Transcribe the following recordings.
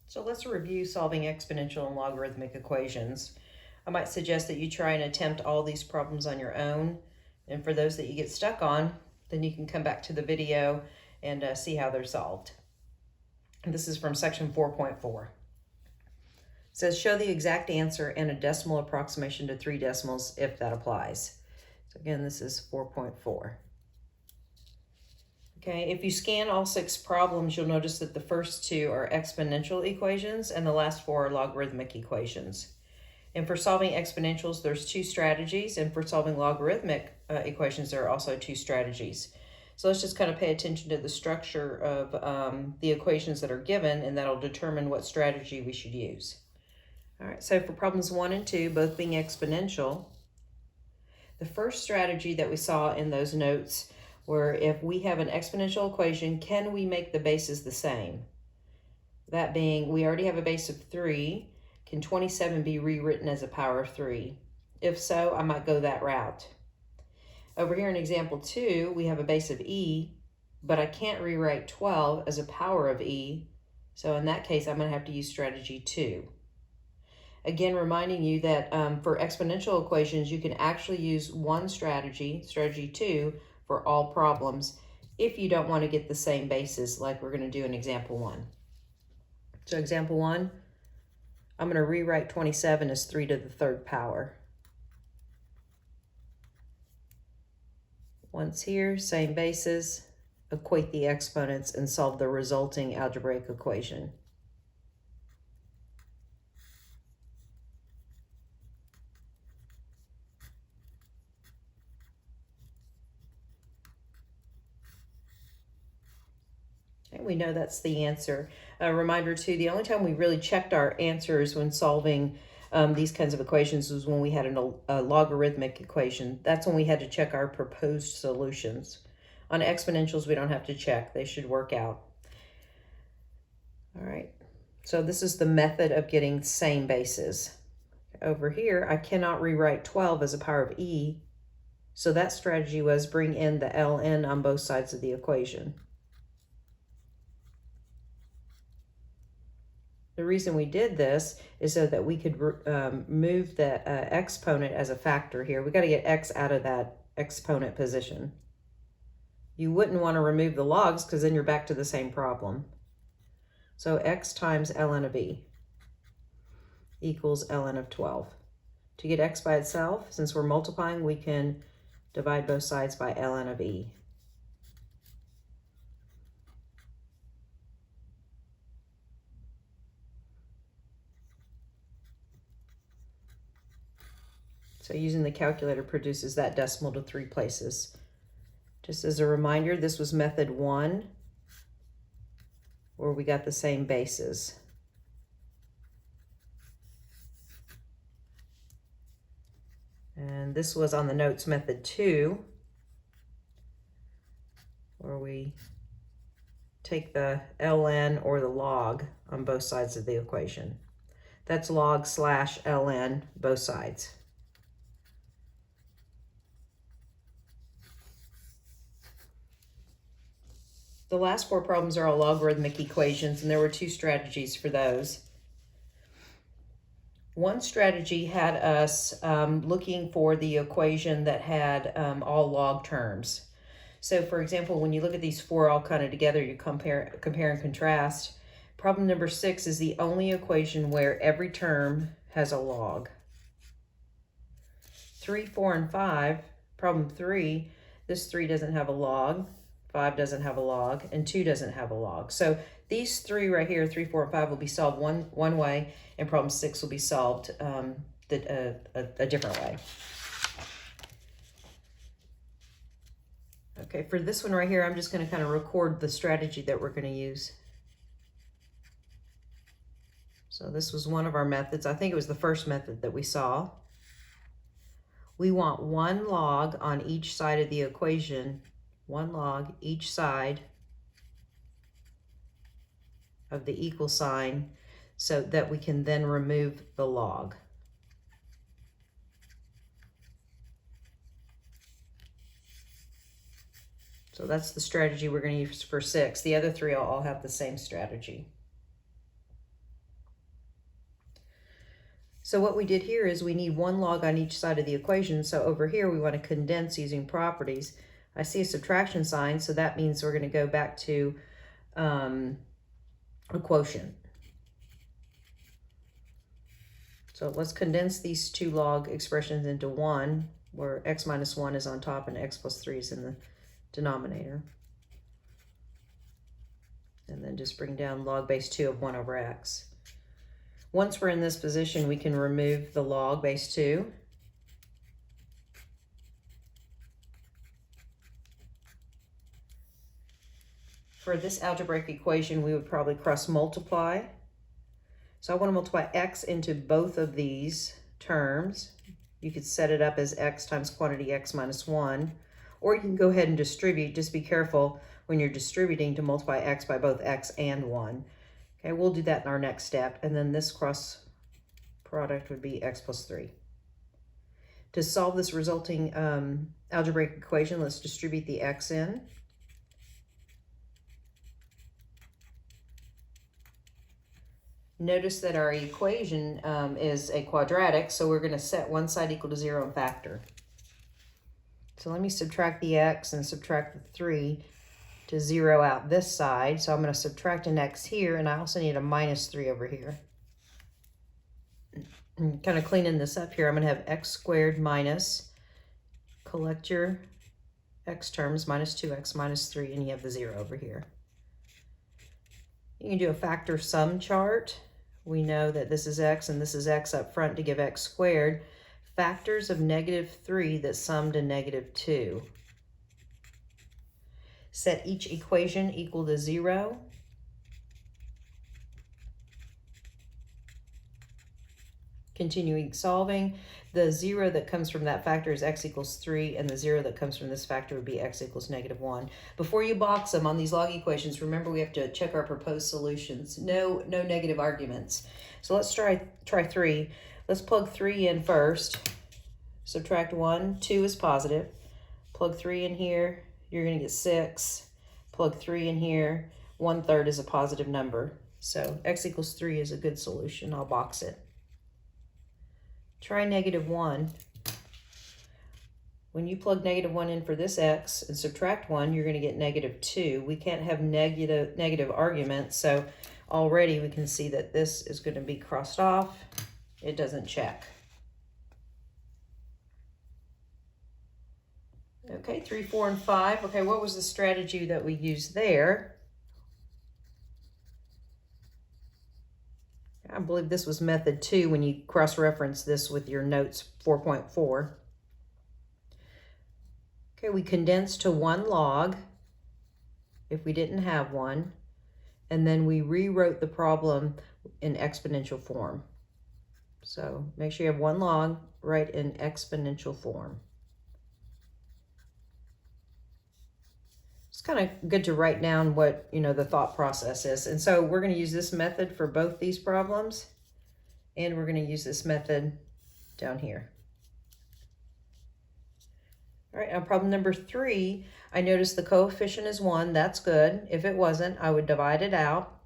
So let's review solving exponential and logarithmic equations. I might suggest that you try and attempt all these problems on your own. And for those that you get stuck on, then you can come back to the video and see how they're solved. And this is from section 4.4. It says show the exact answer and a decimal approximation to 3 decimals if that applies. So again, this is 4.4. Okay, if you scan all 6 problems, you'll notice that the first 2 are exponential equations and the last 4 are logarithmic equations. And for solving exponentials, there's 2 strategies, and for solving logarithmic equations, there are also 2 strategies. So let's just kind of pay attention to the structure of the equations that are given, and that'll determine what strategy we should use. All right, so for problems 1 and 2, both being exponential, the first strategy that we saw in those notes where if we have an exponential equation, can we make the bases the same? That being, we already have a base of 3. Can 27 be rewritten as a power of 3? If so, I might go that route. Over here in example 2, we have a base of e, but I can't rewrite 12 as a power of e. So in that case, I'm going to have to use strategy 2. Again, reminding you that for exponential equations, you can actually use one strategy, strategy 2, for all problems if you don't want to get the same bases like we're going to do in example 1. So example 1, I'm going to rewrite 27 as 3 to the 3rd power. Once here, same bases, equate the exponents and solve the resulting algebraic equation. And we know that's the answer. A reminder too, the only time we really checked our answers when solving these kinds of equations was when we had a logarithmic equation. That's when we had to check our proposed solutions. On exponentials, we don't have to check. They should work out. All right, so this is the method of getting same bases. Over here, I cannot rewrite 12 as a power of e, so that strategy was bring in the ln on both sides of the equation. The reason we did this is so that we could move the exponent as a factor here. We got to get x out of that exponent position. You wouldn't want to remove the logs because then you're back to the same problem. So x times ln of e equals ln of 12. To get x by itself, since we're multiplying, we can divide both sides by ln of e. So using the calculator produces that decimal to 3 places. Just as a reminder, this was method 1, where we got the same bases. And this was on the notes method 2, where we take the ln or the log on both sides of the equation. That's log slash ln, both sides. The last 4 problems are all logarithmic equations, and there were 2 strategies for those. One strategy had us looking for the equation that had all log terms. So for example, when you look at these 4 all kind of together, you compare and contrast. Problem number 6 is the only equation where every term has a log. 3, 4, and 5, problem 3, this 3 doesn't have a log, 5 doesn't have a log, and 2 doesn't have a log. So these 3 right here, 3, 4, and 5 will be solved one way, and problem 6 will be solved a different way. Okay, for this one right here, I'm just going to kind of record the strategy that we're going to use. So this was one of our methods. I think it was the first method that we saw. We want 1 log on each side of the equation, 1 log each side of the equal sign, so that we can then remove the log. So that's the strategy we're going to use for 6. The other 3 will all have the same strategy. So what we did here is we need one log on each side of the equation. So over here, we want to condense using properties. I see a subtraction sign, so that means we're going to go back to a quotient. So let's condense these two log expressions into one, where x minus 1 is on top and x plus 3 is in the denominator. And then just bring down log base 2 of 1 over x. Once we're in this position, we can remove the log base 2. For this algebraic equation, we would probably cross multiply. So I want to multiply x into both of these terms. You could set it up as x times quantity x minus 1, or you can go ahead and distribute. Just be careful when you're distributing to multiply x by both x and 1. Okay, we'll do that in our next step, and then this cross product would be x plus 3. To solve this resulting algebraic equation, let's distribute the x in. Notice that our equation is a quadratic, so we're going to set one side equal to 0 and factor. So let me subtract the x and subtract the 3 to 0 out this side. So I'm going to subtract an x here, and I also need a minus 3 over here. Kind of cleaning this up here, I'm going to have x squared minus, collect your x terms, minus 2x minus 3, and you have the 0 over here. You can do a factor sum chart. We know that this is x and this is x up front to give x squared. Factors of -3 that sum to -2. Set each equation equal to 0. Continuing solving, the 0 that comes from that factor is x equals 3, and the 0 that comes from this factor would be x equals -1. Before you box them on these log equations, remember we have to check our proposed solutions. No negative arguments. So let's try 3. Let's plug 3 in first. Subtract 1, 2 is positive. Plug 3 in here, you're going to get 6. Plug 3 in here, 1/3 is a positive number. So x equals 3 is a good solution. I'll box it. Try -1. When you plug -1 in for this x and subtract 1, you're going to get -2. We can't have negative arguments, so already we can see that this is going to be crossed off. It doesn't check. Okay, 3, 4, and 5. Okay, what was the strategy that we used there? I believe this was method 2 when you cross-reference this with your notes 4.4. Okay, we condensed to 1 log if we didn't have one, and then we rewrote the problem in exponential form. So make sure you have 1 log, write in exponential form. It's kind of good to write down what, the thought process is. And so we're going to use this method for both these problems, and we're going to use this method down here. All right, on problem number 3, I noticed the coefficient is 1. That's good. If it wasn't, I would divide it out.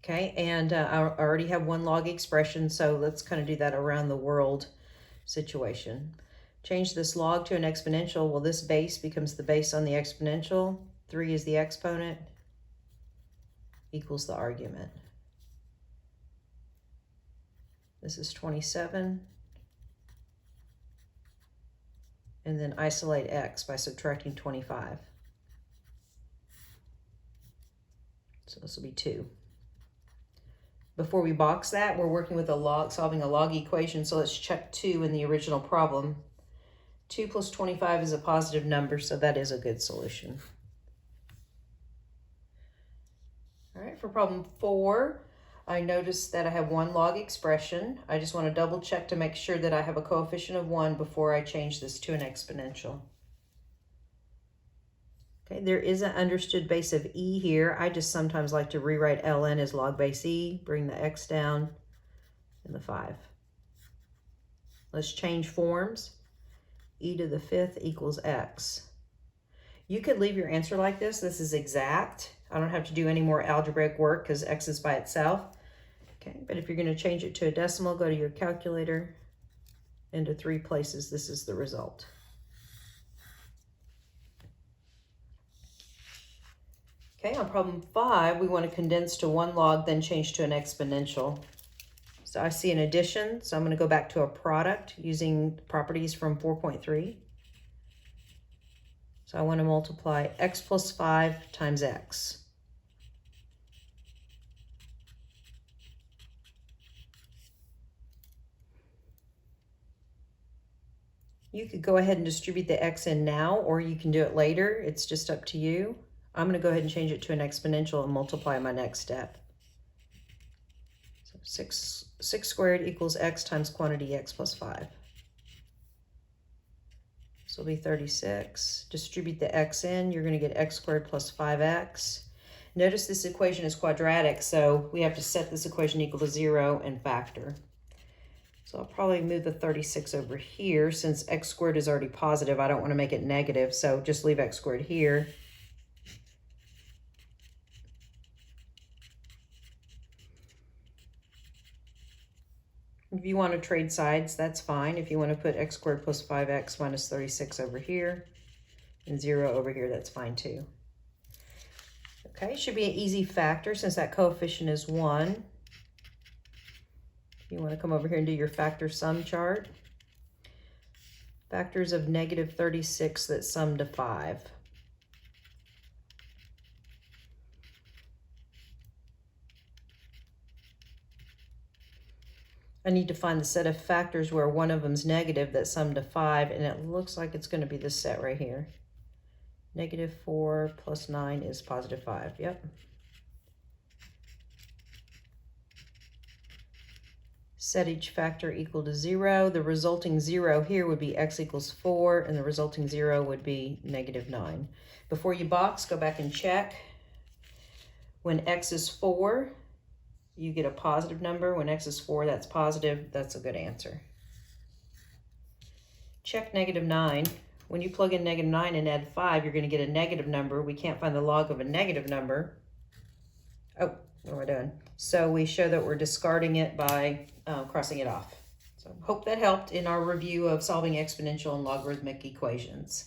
Okay, and I already have 1 log expression, so let's kind of do that around the world situation. Change this log to an exponential. Well, this base becomes the base on the exponential. 3 is the exponent, equals the argument. This is 27. And then isolate x by subtracting 25. So this will be 2. Before we box that, we're working with solving a log equation, so let's check 2 in the original problem. 2 plus 25 is a positive number, so that is a good solution. All right, for problem 4, I noticed that I have 1 log expression. I just want to double check to make sure that I have a coefficient of 1 before I change this to an exponential. Okay, there is an understood base of e here. I just sometimes like to rewrite ln as log base e, bring the x down, and the 5. Let's change forms. E to the 5th equals x. You could leave your answer like this. This is exact. I don't have to do any more algebraic work because x is by itself. Okay, but if you're going to change it to a decimal, go to your calculator. Into 3 places, this is the result. Okay, on problem 5, we want to condense to 1 log, then change to an exponential. So I see an addition, so I'm going to go back to a product using properties from 4.3. So I want to multiply x plus 5 times x. You could go ahead and distribute the x in now, or you can do it later. It's just up to you. I'm going to go ahead and change it to an exponential and multiply my next step. So 6 squared equals x times quantity x plus 5. So it'll be 36. Distribute the x in. You're going to get x squared plus 5x. Notice this equation is quadratic, so we have to set this equation equal to 0 and factor. So I'll probably move the 36 over here. Since x squared is already positive, I don't want to make it negative, so just leave x squared here. If you want to trade sides, that's fine. If you want to put x squared plus 5x minus 36 over here and 0 over here, that's fine too. Okay, should be an easy factor since that coefficient is 1. You want to come over here and do your factor sum chart. Factors of negative 36 that sum to 5. I need to find the set of factors where one of them's negative that sum to 5, and it looks like it's going to be this set right here. Negative 4 plus 9 is positive 5. Yep. Set each factor equal to 0. The resulting 0 here would be x equals 4, and the resulting 0 would be negative 9. Before you box, go back and check. When x is 4, you get a positive number. When x is 4, that's positive. That's a good answer. Check negative 9. When you plug in negative 9 and add 5, you're going to get a negative number. We can't find the log of a negative number. Oh, what am I doing? So we show that we're discarding it by crossing it off. So hope that helped in our review of solving exponential and logarithmic equations.